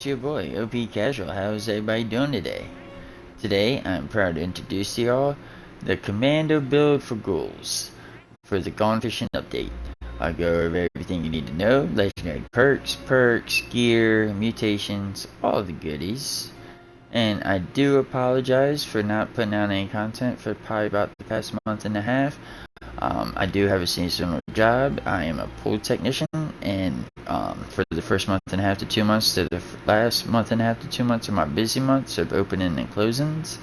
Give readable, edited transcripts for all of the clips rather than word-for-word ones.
It's your boy, OP Casual. How's everybody doing today? Today, I'm proud to introduce to y'all the Commando build for Ghouls for the Gone Fishing update. I'll go over everything you need to know, legendary perks, gear, mutations, all the goodies. And I do apologize for not putting out any content for probably about the past month and a half. I do have a seasonal job. I am a pool technician, and for the first month and a half to 2 months to the last month and a half to 2 months are my busy months of opening and closings.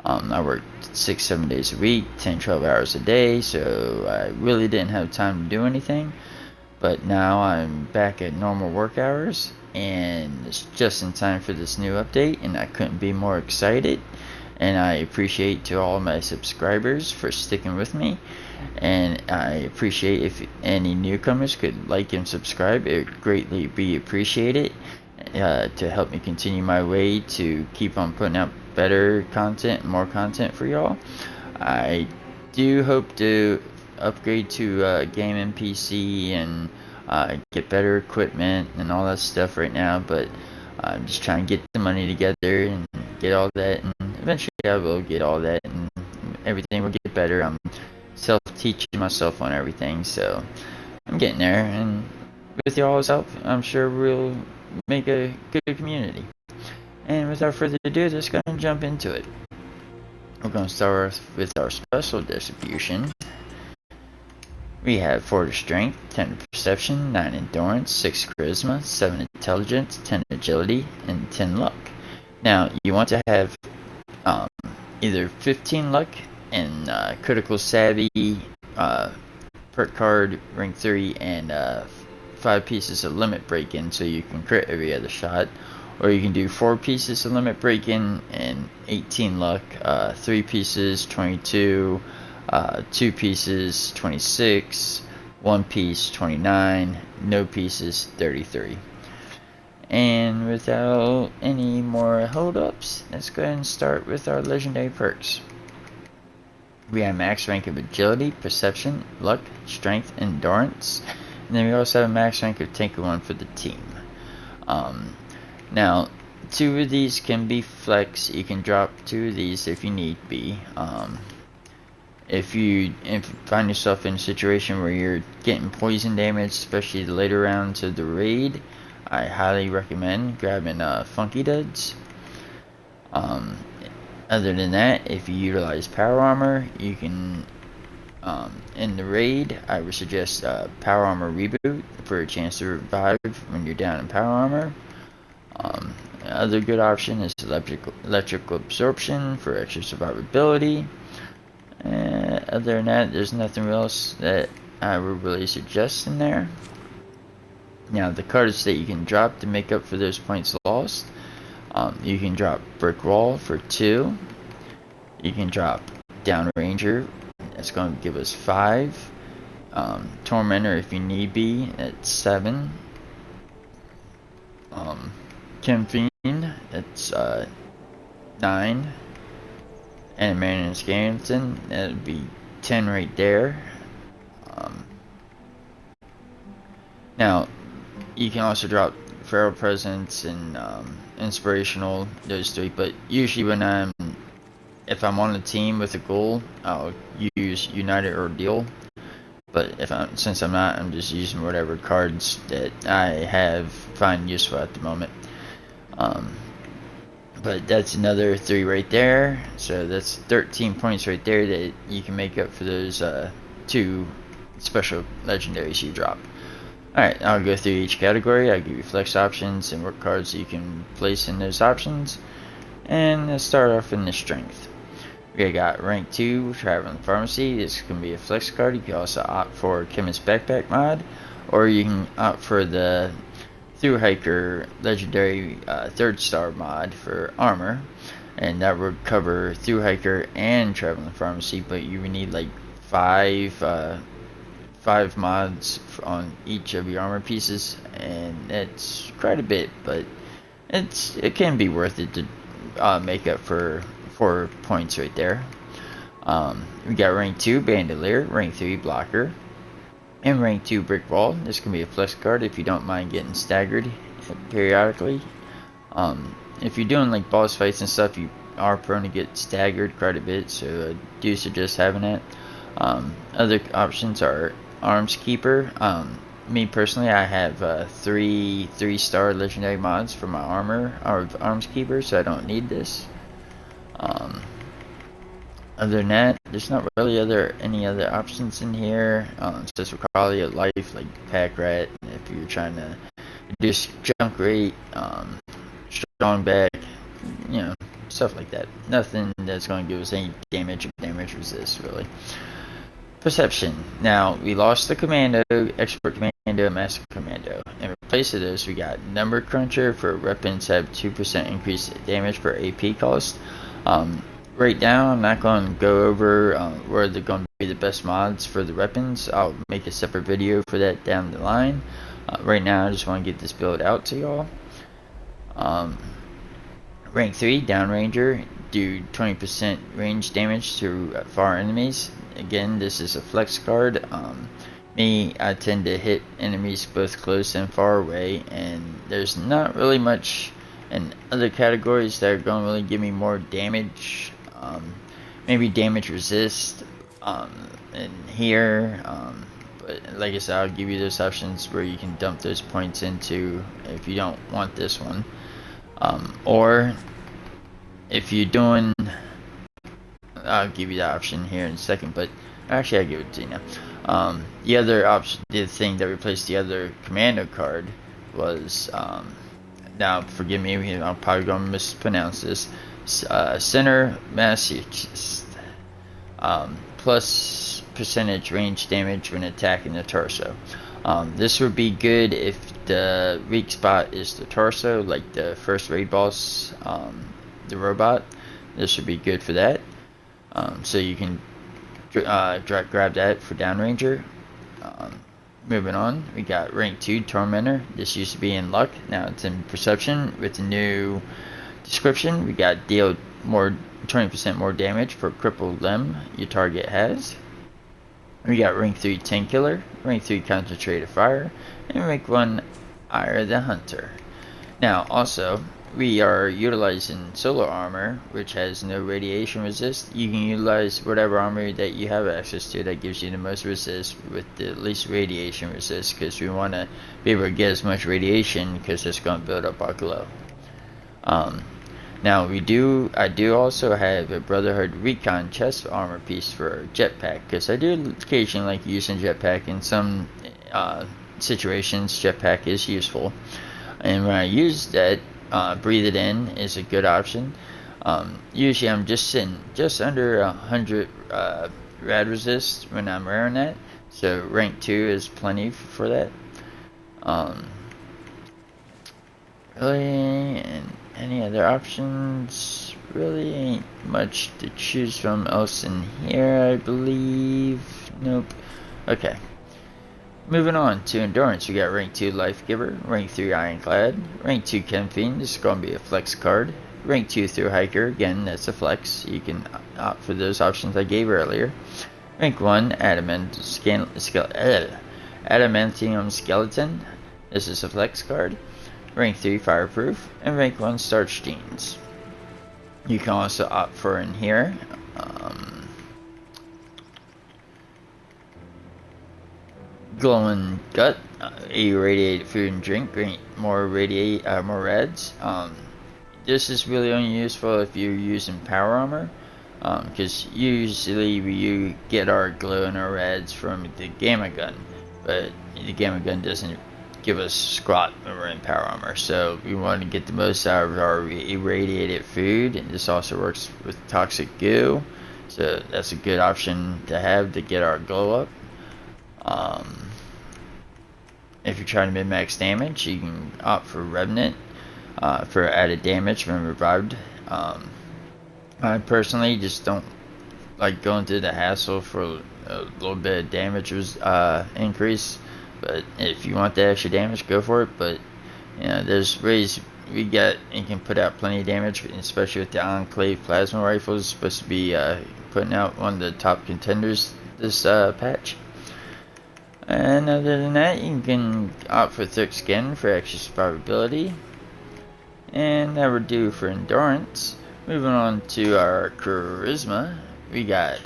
I worked 6-7 days a week, 10-12 hours a day, so I really didn't have time to do anything. But now I'm back at normal work hours, and it's just in time for this new update, and I couldn't be more excited. And I appreciate to all my subscribers for sticking with me, and I appreciate if any newcomers could like and subscribe. It would greatly be appreciated to help me continue my way to keep on putting out better content, more content for y'all. I do hope to upgrade to gaming PC and get better equipment and all that stuff right now, but I'm just trying to get the money together and get all that, and eventually I will get all that and everything will get better. I'm self-teaching myself on everything, so I'm getting there, and with y'all's help, I'm sure we'll make a good community. And without further ado, let's go and jump into it. We're going to start with our special distribution. We have 4 strength, 10 perception, 9 endurance, 6 charisma, 7 intelligence, 10 agility, and 10 luck. Now, you want to have either 15 luck and critical savvy, perk card, rank 3, and 5 pieces of limit break-in so you can crit every other shot. Or you can do 4 pieces of limit break-in and 18 luck, 3 pieces, 22, 2 pieces, 26, 1 piece, 29, no pieces, 33. And without any more hold-ups, let's go ahead and start with our legendary perks. We have max rank of agility, perception, luck, strength, endurance, and then we also have a max rank of Tinker 1 for the team. Now, 2 of these can be flex. You can drop 2 of these if you need be. If you find yourself in a situation where you're getting poison damage, especially the later rounds of the raid, I highly recommend grabbing Funky Duds. Other than that, if you utilize power armor, you can, in the raid, I would suggest power armor reboot for a chance to revive when you're down in power armor. Another good option is electrical absorption for extra survivability. Other than that, there's nothing else that I would really suggest in there. Now, the cards that you can drop to make up for those points lost, you can drop Brick Wall for 2. You can drop Down Ranger, that's going to give us 5. Tormentor, if you need be, at 7. Chem Fiend, that's 9. And Man and Skeleton, that would be 10 right there. Now, you can also drop Feral Presence and Inspirational, those 3, but usually if I'm on a team with a Ghoul, I'll use United or Deal. But since I'm not, I'm just using whatever cards that I find useful at the moment. But that's another 3 right there, so that's 13 points right there that you can make up for those 2 special legendaries you drop. Alright, I'll go through each category. I'll give you flex options and what cards you can place in those options. And let's start off in the strength. We got rank 2, Traveling Pharmacy. This can be a flex card. You can also opt for Chemist Backpack mod, or you can opt for the Through Hiker legendary 3rd star mod for armor, and that would cover Through Hiker and Traveling Pharmacy, but you would need like 5 mods on each of your armor pieces, and it's quite a bit, but it can be worth it to make up for 4 points right there. We got rank 2 Bandolier, rank 3 Blocker, and rank 2 Brick Wall. This can be a flex card if you don't mind getting staggered periodically. If you're doing like boss fights and stuff, you are prone to get staggered quite a bit, so I do suggest having that. Other options are Arms Keeper. Me personally, I have three-star legendary mods for my armor or Arms Keeper, so I don't need this. Other than that, there's not really any other options in here. It says for quality of life, like Pack Rat, if you're trying to reduce junk rate, strong back, you know, stuff like that. Nothing that's going to give us any damage or damage resist, really. Perception. Now, we lost the Commando, Expert Commando, and Master Commando. In place of this, we got Number Cruncher for weapons have 2% increased damage per AP cost. Right now, I'm not going to go over where they're going to be the best mods for the weapons. I'll make a separate video for that down the line. Right now, I just want to get this build out to y'all. Rank 3, Downranger, do 20% range damage to far enemies. Again, this is a flex card. I tend to hit enemies both close and far away, and there's not really much in other categories that are going to really give me more damage. Maybe damage resist in here, but like I said, I'll give you those options where you can dump those points into if you don't want this one. Or if you're doing, I'll give you the option here in a second, but actually I'll give it to you now. The other option, the thing that replaced the other Commando card was, now forgive me, I'm probably going to mispronounce this, Center Mutations, plus percentage range damage when attacking the torso. This would be good if the weak spot is the torso, like the first raid boss, the robot. This would be good for that. So you can grab that for Downranger. Moving on, we got rank 2 Tormentor. This used to be in luck, now it's in perception with the new description. We got deal 20% more damage for crippled limb your target has. We got rank 3 Tank Killer, rank 3 Concentrated Fire, and rank 1 Ire the Hunter. Now also, we are utilizing solar armor, which has no radiation resist. You can utilize whatever armor that you have access to that gives you the most resist with the least radiation resist, because we want to be able to get as much radiation because it's going to build up our glow. Now I do also have a Brotherhood Recon chest armor piece for jetpack, because I do occasionally like using jetpack in some situations. Jetpack is useful, and when I use that, breathe it in is a good option. Usually I'm just sitting just under 100 rad resist when I'm wearing that, so rank 2 is plenty for that. Really, and any other options? Really ain't much to choose from else in here, I believe. Nope. Okay. Moving on to Endurance, we got rank 2 Life Giver, rank 3 Ironclad, rank 2 Chem Fiend. This is going to be a flex card. Rank 2 Through Hiker, again, that's a flex. You can opt for those options I gave earlier. Rank 1 Adamantium Skeleton. This is a flex card. Rank 3 Fireproof, and rank 1 Starch Jeans. You can also opt for in here. Glowing Gut, irradiated food and drink, more reds. This is really only useful if you're using power armor, because usually you get our glow and our reds from the gamma gun, but the gamma gun doesn't give us squat when we're in power armor, so we want to get the most out of our irradiated food, and this also works with toxic goo, so that's a good option to have to get our glow up. If you're trying to min-max damage, you can opt for Revenant for added damage when revived. I personally just don't like going through the hassle for a little bit of damage increase. But if you want the extra damage, go for it. But you know, there's ways we get and can put out plenty of damage, especially with the Enclave plasma rifles. It's supposed to be putting out one of the top contenders this patch. And other than that, you can opt for Thick Skin for extra survivability. And that would do for endurance. Moving on to our charisma, we got,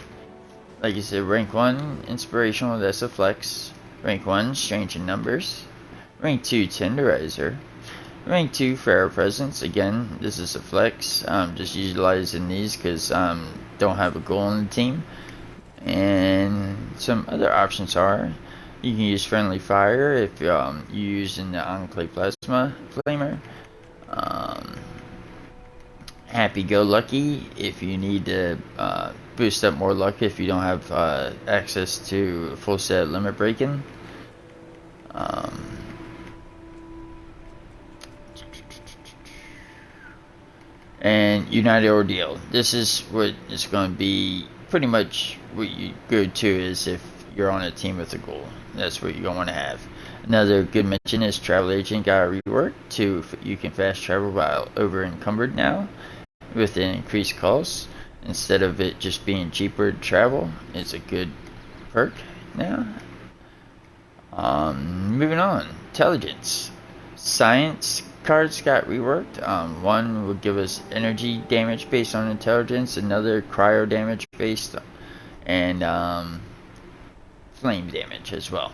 like I said, rank 1 inspirational, that's a flex. Rank 1 strange in numbers. Rank 2 tenderizer. Rank 2 fair presence, again this is a flex. Just utilizing these because don't have a Ghoul on the team. And some other options are, you can use friendly fire if you're using the enclave plasma flamer. Happy-go-lucky if you need to boost up more luck if you don't have access to full set limit breaking. And United Ordeal. This is what it's going to be pretty much what you go to is if you're on a team with a Ghoul. That's what you're going to want to have. Another good mention is Travel Agent got reworked to you can fast travel while over encumbered now with an increased cost. Instead of it just being cheaper to travel, it's a good perk now. Moving on, intelligence. Science cards got reworked. One will give us energy damage based on intelligence, another cryo damage based, and flame damage as well.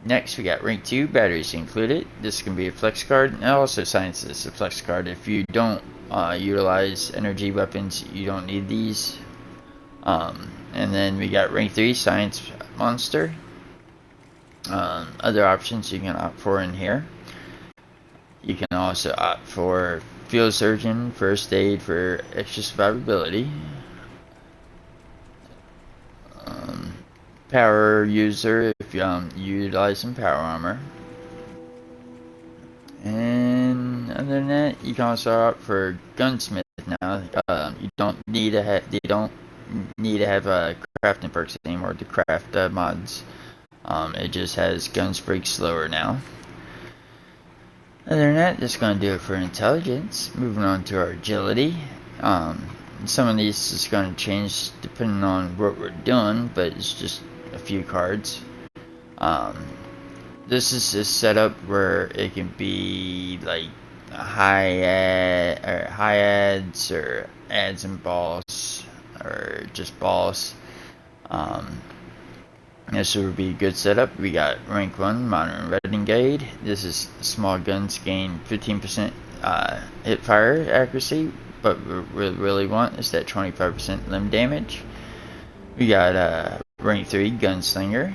Next, we got rank 2 batteries included. This can be a flex card, and also science is a flex card. If you don't utilize energy weapons, you don't need these. And then we got rank 3 science monster. Other options you can opt for in here. You can also opt for field surgeon, first aid for extra survivability. Power user if you utilize some power armor. And other than that, you can also opt for gunsmith now. You don't need to have crafting perks anymore to craft mods. It just has guns break slower now. Other than that, that's going to do it for intelligence. Moving on to our agility. Some of these is going to change depending on what we're doing, but it's just a few cards. This is a setup where it can be like high ads or ads and boss or just boss. This would be a good setup. We got rank 1 modern renegade. This is small guns gain 15% hip fire accuracy, but what we really want is that 25% limb damage. We got rank 3 gunslinger,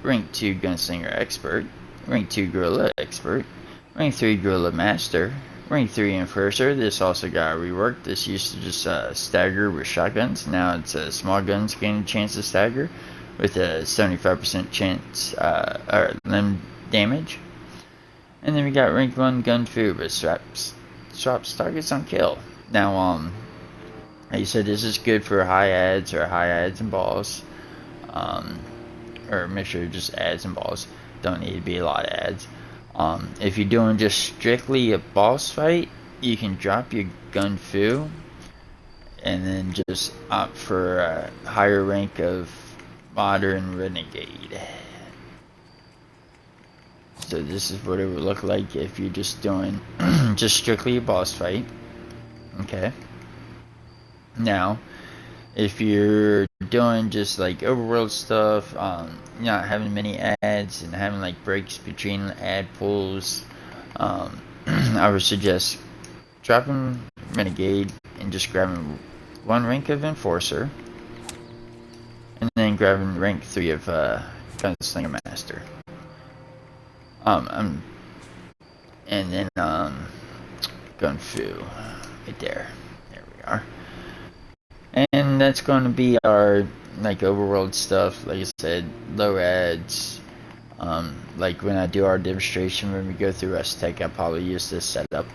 rank 2 gunslinger expert, rank 2 guerrilla expert, rank 3 guerrilla master, rank 3 enforcer. This also got reworked. This used to just stagger with shotguns. Now it's small guns gain a chance to stagger with a 75% chance or limb damage. And then we got rank 1 gun fu, but swaps targets on kill. Now like you said, this is good for high ads and balls, or make sure just ads and balls. Don't need to be a lot of ads. If you're doing just strictly a boss fight, you can drop your gun fu and then just opt for a higher rank of modern renegade. So this is what it would look like if you're just doing just strictly a boss fight. Okay. Now, if you're doing just like overworld stuff, not having many ads and having like breaks between ad pulls, I would suggest dropping renegade and just grabbing 1 rank of enforcer. And then grabbing rank 3 of Gunslinger Master. And then Gun Fu right there. There we are. And that's going to be our like overworld stuff. Like I said, low ads. Like when I do our demonstration when we go through S-Tech, I'll probably use this setup.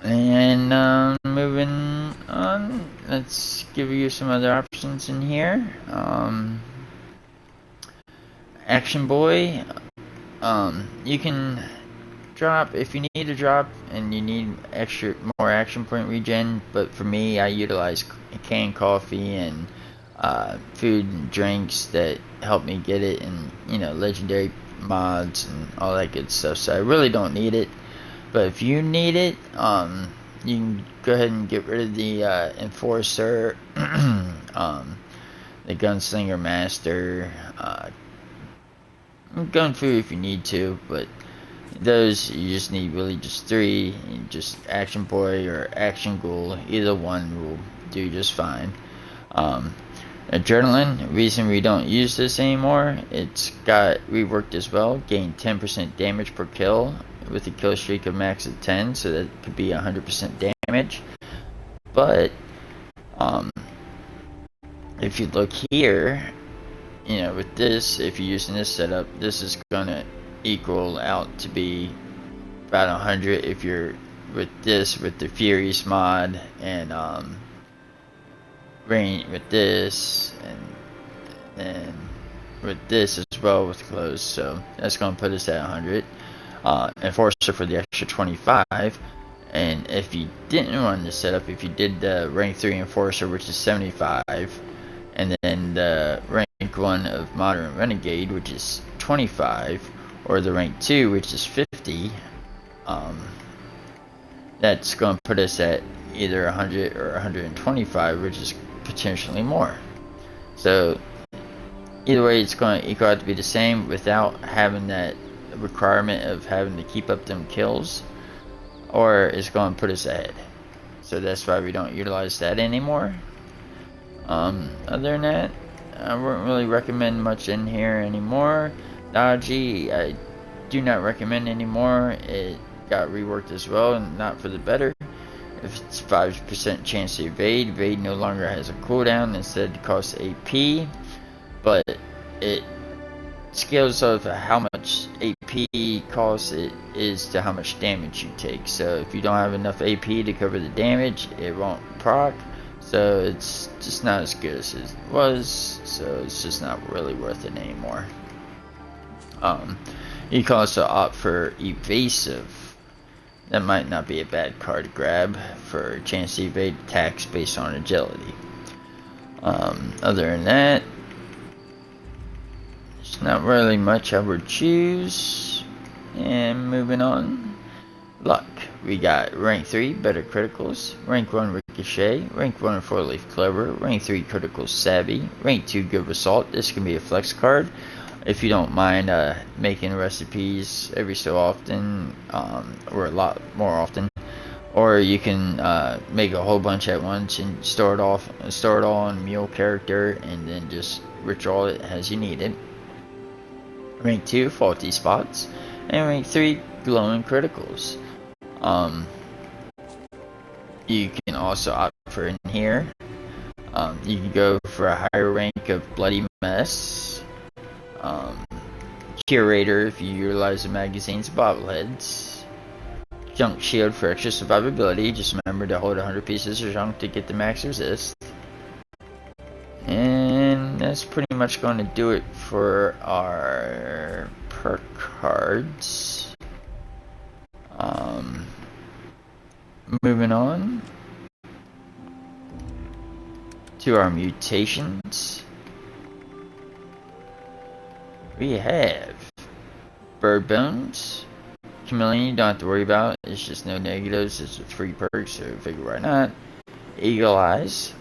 And moving on, let's give you some other options in here. Action Boy, you can drop if you need to drop and you need more action point regen, but for me I utilize canned coffee and food and drinks that help me get it, and legendary mods and all that good stuff, so I really don't need it. But if you need it, you can go ahead and get rid of the Enforcer, the Gunslinger Master, Gun Fu if you need to, but those you just need really just 3, just Action Boy or Action Ghoul, either one will do just fine. Adrenaline, reason we don't use this anymore, it's got reworked as well, gain 10% damage per kill with a kill streak of max of 10, so that could be 100% damage. But if you look here, with this, if you're using this setup, this is gonna equal out to be about 100 if you're with this, with the Furious mod, and rain with this, and then with this as well with clothes. So that's gonna put us at 100. Enforcer for the extra 25. And if you didn't run this setup, if you did the rank 3 Enforcer, which is 75, and then the rank 1 of Modern Renegade, which is 25, or the rank 2, which is 50, that's going to put us at either 100 or 125, which is potentially more. So either way, it's going to equal out to be the same without having that requirement of having to keep up them kills, or it's going to put us ahead. So that's why we don't utilize that anymore. Other than that, I wouldn't really recommend much in here anymore. Dodgy, I do not recommend anymore. It got reworked as well, and not for the better. If it's 5% chance to evade, evade no longer has a cooldown, instead it costs AP, but it scales of how much AP costs it is to how much damage you take. So if you don't have enough AP to cover the damage, it won't proc. So it's just not as good as it was. So it's just not really worth it anymore. You can also opt for evasive. That might not be a bad card to grab for a chance to evade attacks based on agility. Other than that, it's not really much I would choose. And moving on. Luck. We got rank 3 better criticals, rank 1 ricochet, rank 1 4 leaf clover, rank 3 critical savvy, rank 2 good assault. This can be a flex card if you don't mind making recipes every so often, or a lot more often, or you can make a whole bunch at once and start it all on mule character and then just ritual it as you need it. Rank 2 faulty spots, and rank 3 glowing criticals. You can also opt for in here. You can go for a higher rank of bloody mess. Curator if you utilize the magazine's bobbleheads. Junk shield for extra survivability. Just remember to hold 100 pieces of junk to get the max resist. And that's pretty much going to do it for our perk cards. Moving on to our mutations. We have Bird Bones. Chameleon, you don't have to worry about. It's just no negatives. It's a free perk, so figure why not. Eagle Eyes.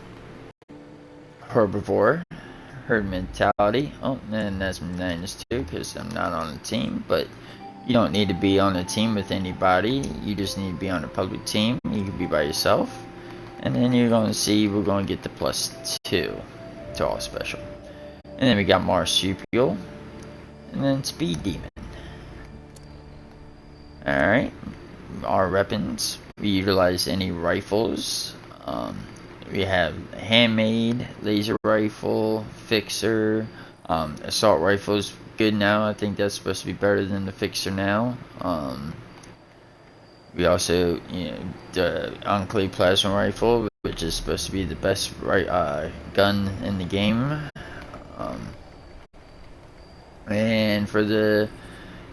Herbivore. Herd Mentality. Oh, and that's -2 because I'm not on the team, but you don't need to be on a team with anybody. You just need to be on a public team. You can be by yourself. And then you're going to see we're going to get the +2 to all special. And then we got Marsupial. And then Speed Demon. Alright. Our weapons. We utilize any rifles. We have handmade, laser rifle, fixer, assault rifles. Good now. I think that's supposed to be better than the fixer now. We also, the Enclave plasma rifle, which is supposed to be the best gun in the game. And for the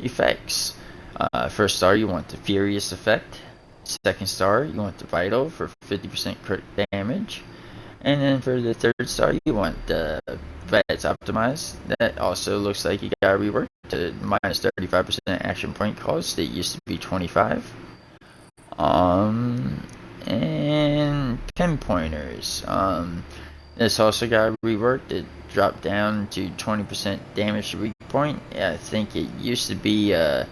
effects, first star you want the Furious effect. Second star you want the Vital for 50% crit damage. And then for the third star you want the Vets Optimized. That also looks like you got reworked to -35% action point cost. It used to be 25. And pinpointers. This also got reworked. It dropped down to 20% damage to weak point. Yeah, I think it used to be it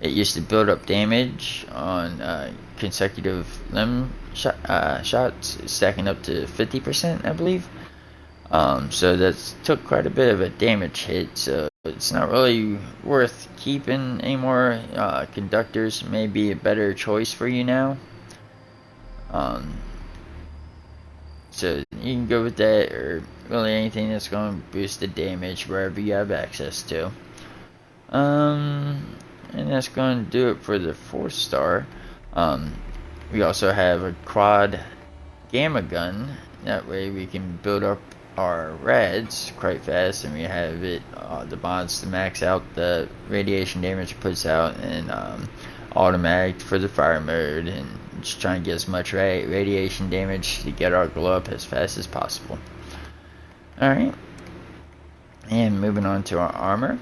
used to build up damage on consecutive limb shots, stacking up to 50%, I believe. So that's took quite a bit of a damage hit. So it's not really worth keeping anymore. Conductors may be a better choice for you now. So you can go with that, or really anything that's going to boost the damage wherever you have access to. And that's going to do it for the 4th star. We also have a quad gamma gun. That way we can build up our rads quite fast, and we have it the mods to max out the radiation damage it puts out, and automatic for the fire mode, and just trying to get as much radiation damage to get our glow up as fast as possible. Alright, and moving on to our armor.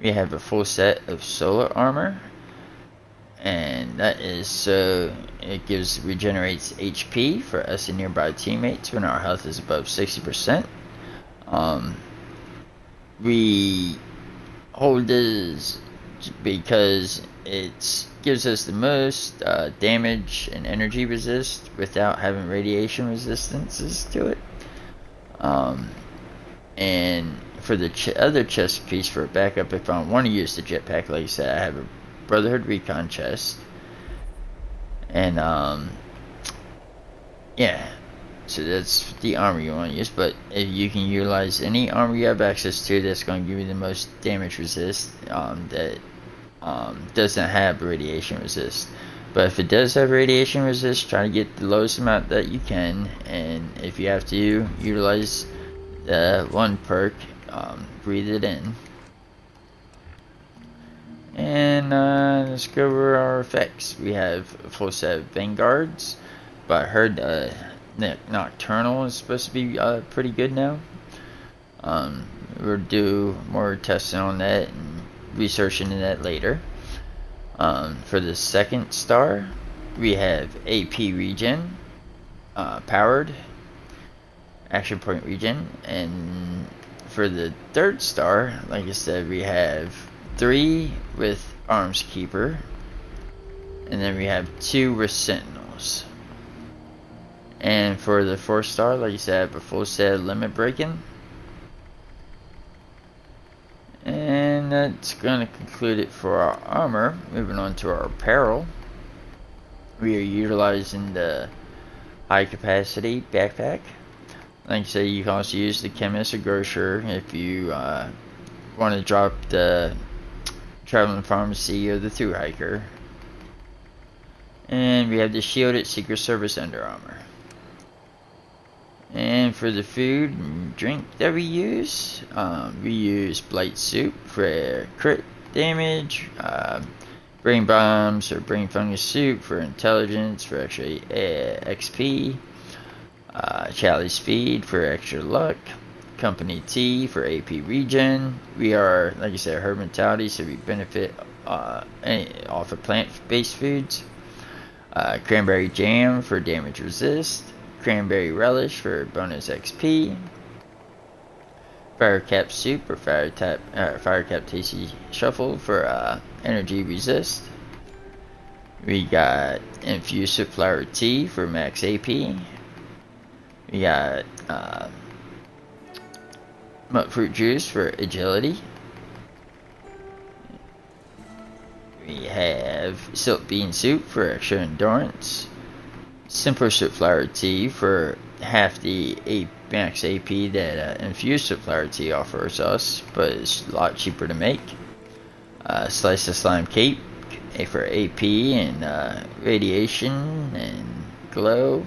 We have a full set of solar armor, and that is so it regenerates HP for us and nearby teammates when our health is above 60%. We hold this because it gives us the most damage and energy resist without having radiation resistances to it. And for the other chest piece for backup, if I want to use the jetpack, like I said, I have a Brotherhood Recon chest. And yeah, so that's the armor you want to use. But if you can utilize any armor you have access to that's going to give you the most damage resist, that doesn't have radiation resist. But if it does have radiation resist, try to get the lowest amount that you can. And if you have to utilize the one perk, breathe it in. And let's go over our effects. We have a full set of Vanguards, but I heard Nocturnal is supposed to be pretty good now. We'll do more testing on that and researching that later. For the 2nd star, we have AP regen, powered, action point regen, and for the 3rd star, like I said, we have 3 with Arms Keeper, and then we have 2 with Sentinels. And for the 4th star, like I said, I have a full set of Limit Breaking. And that's going to conclude it for our armor. Moving on to our apparel. We are utilizing the high capacity backpack. Like I said, you can also use the Chemist or Grocer if you want to drop the Traveling Pharmacy or the Thru Hiker. And we have the Shielded Secret Service Under Armor. And for the food and drink that we use Blight Soup for crit damage, Brain Bombs or Brain Fungus Soup for intelligence for extra XP, Chalice Feed for extra luck, Company Tea for AP regen. We are, like I said, herd mentality, so we benefit off of plant-based foods. Cranberry Jam for damage resist. Cranberry Relish for bonus XP. Fire Cap Soup or Fire Cap Tasty Shuffle for energy resist. We got Infused with Flower Tea for max AP. We got Monk Fruit Juice for agility. We have Silk Bean Soup for extra endurance. Simple Sweet Flower Tea for half the max AP that Infused Sweet Flower Tea offers us, but it's a lot cheaper to make. Slice of Slime Cake for AP and radiation and glow.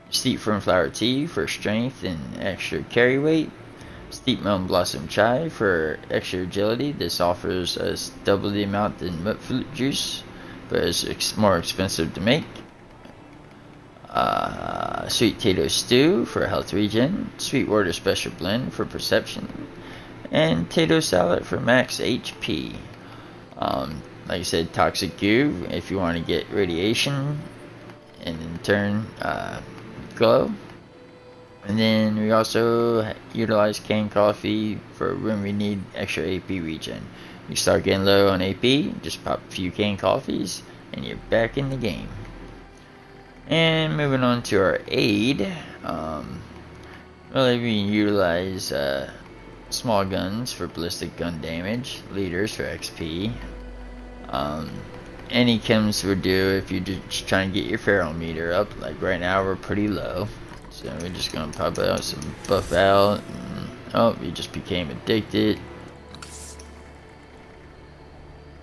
Steep Fern Flower Tea for strength and extra carry weight. Steep Melon Blossom Chai for extra agility. This offers us double the amount than Monk Fruit Juice, but it's more expensive to make. Sweet Potato Stew for health regen. Sweetwater Special Blend for perception. And Potato Salad for max HP. like I said, toxic goo if you want to get radiation, and in turn glow. And then we also utilize canned coffee for when we need extra AP regen. You start getting low on AP, just pop a few canned coffees, and you're back in the game. And moving on to our aid, really we utilize small guns for ballistic gun damage, leaders for XP. Any chems would do if you're just trying to get your feral meter up. Like right now we're pretty low, so we're just gonna pop out some buff out. And, oh, you just became addicted.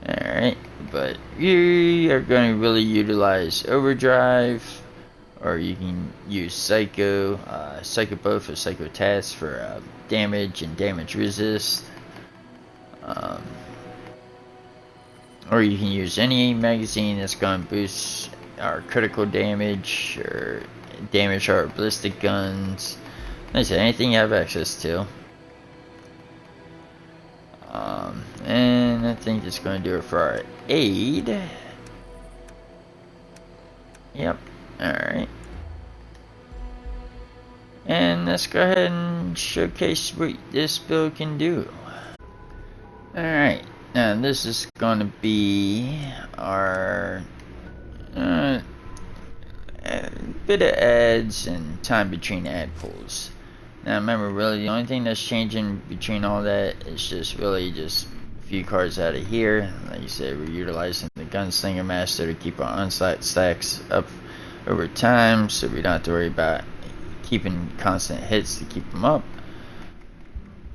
Alright, but you are going to really utilize overdrive, or you can use psycho, psycho buff or psycho task for damage and damage resist. Or you can use any magazine that's going to boost our critical damage or damage our ballistic guns. Like I said, anything you have access to. And I think that's going to do it for our aid. Yep. Alright. And let's go ahead and showcase what this build can do. Alright. Now this is going to be our bit of ads and time between ad pulls. Now remember, really the only thing that's changing between all that is just really just a few cards out of here. Like you said, we're utilizing the Gunslinger Master to keep our onslaught stacks up over time, so we don't have to worry about keeping constant hits to keep them up.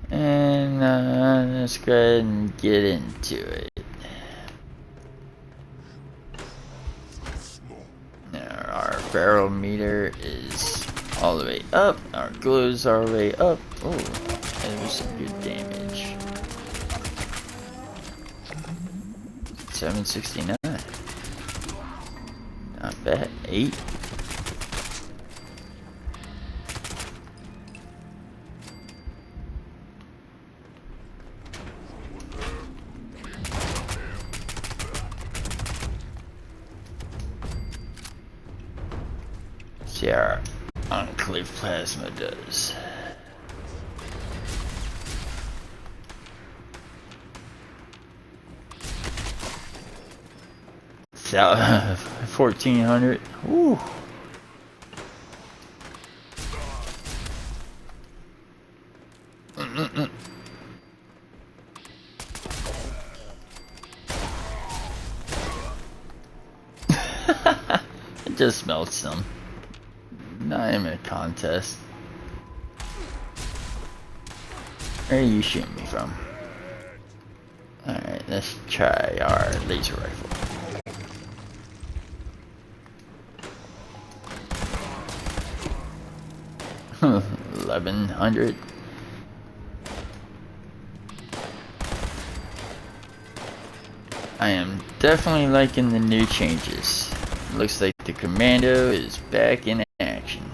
And let's go ahead and get into it. Now our barrel meter is all the way up. Our glows are all the way up. Oh, that was some good damage. 769. Not bad. 8. See how our Enclave Plasma does. So, 1400. Woo. It just melts them. Not even a contest. Where are you shooting me from? Alright, let's try our laser rifle. Huh, 1100. I am definitely liking the new changes. Looks like the Commando is back in action.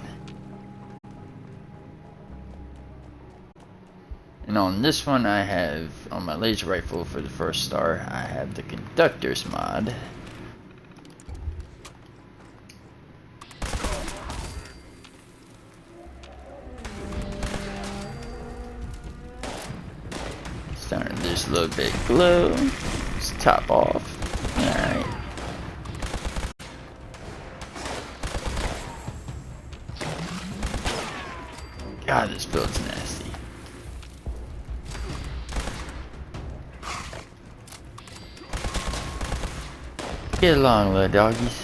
And on this one I have, on my laser rifle for the first star, I have the Conductors mod. Starting to lose a little bit of glow. Let's top off. Alright. God, this build's nasty. Get along, little doggies.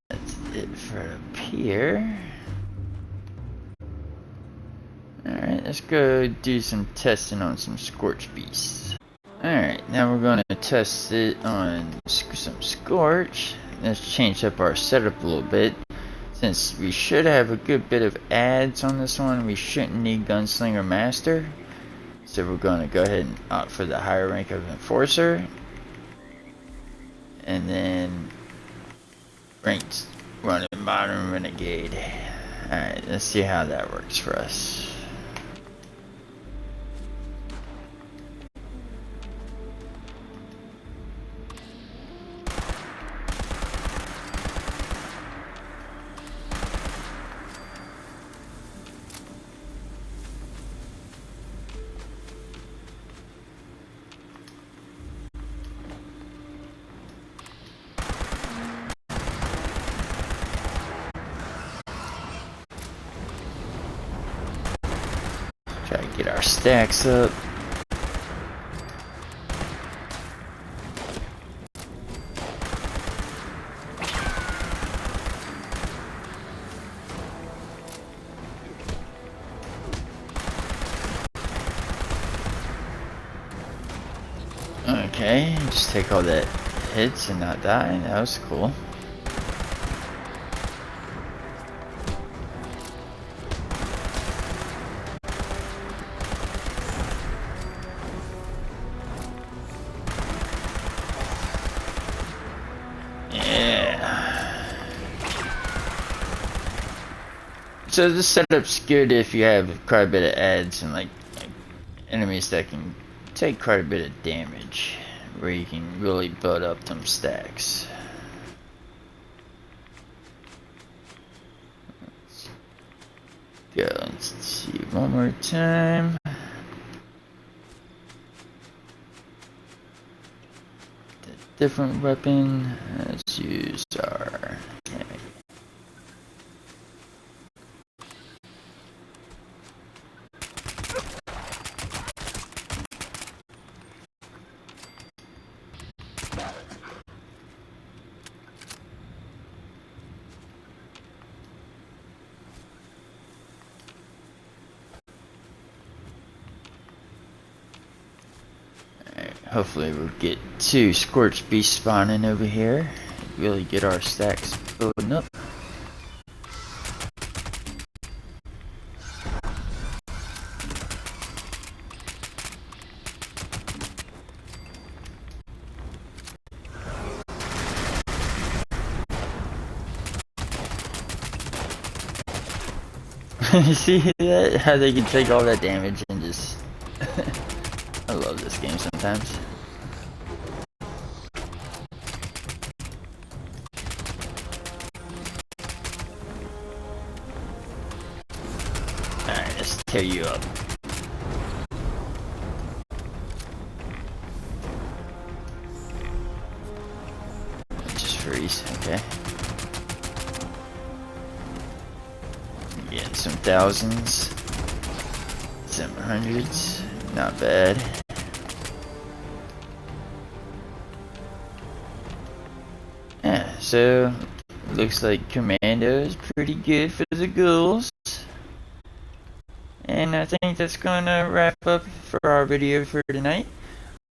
That's it for up here. Alright, let's go do some testing on some Scorch Beasts. Alright, now we're going to test it on some Scorch. Let's change up our setup a little bit. Since we should have a good bit of ads on this one, we shouldn't need Gunslinger Master. So we're going to go ahead and opt for the higher rank of Enforcer. And then ranked running Modern Renegade. Alright, let's see how that works for us. Try to get our stacks up. Okay, just take all that hits and not die. That was cool. So this setup's good if you have quite a bit of ads and like enemies that can take quite a bit of damage, where you can really build up them stacks. Let's go, let's see one more time. The different weapon. Let's use our hopefully we'll get 2 Scorch Beasts spawning over here. Really get our stacks building up. You see that? How they can take all that damage and just... I love this game sometimes. Alright, let's tear you up. Just freeze, okay. Getting some thousands, some hundreds, not bad. Yeah, so looks like Commando is pretty good for the ghouls. And I think that's gonna wrap up for our video for tonight.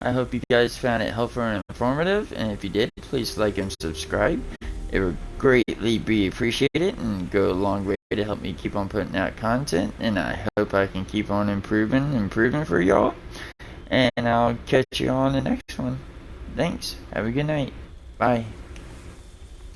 I hope you guys found it helpful and informative, and if you did, please like and subscribe. It would greatly be appreciated and go a long way to help me keep on putting out content, and I hope I can keep on improving for y'all. And I'll catch you on the next one. Thanks. Have a good night. Bye.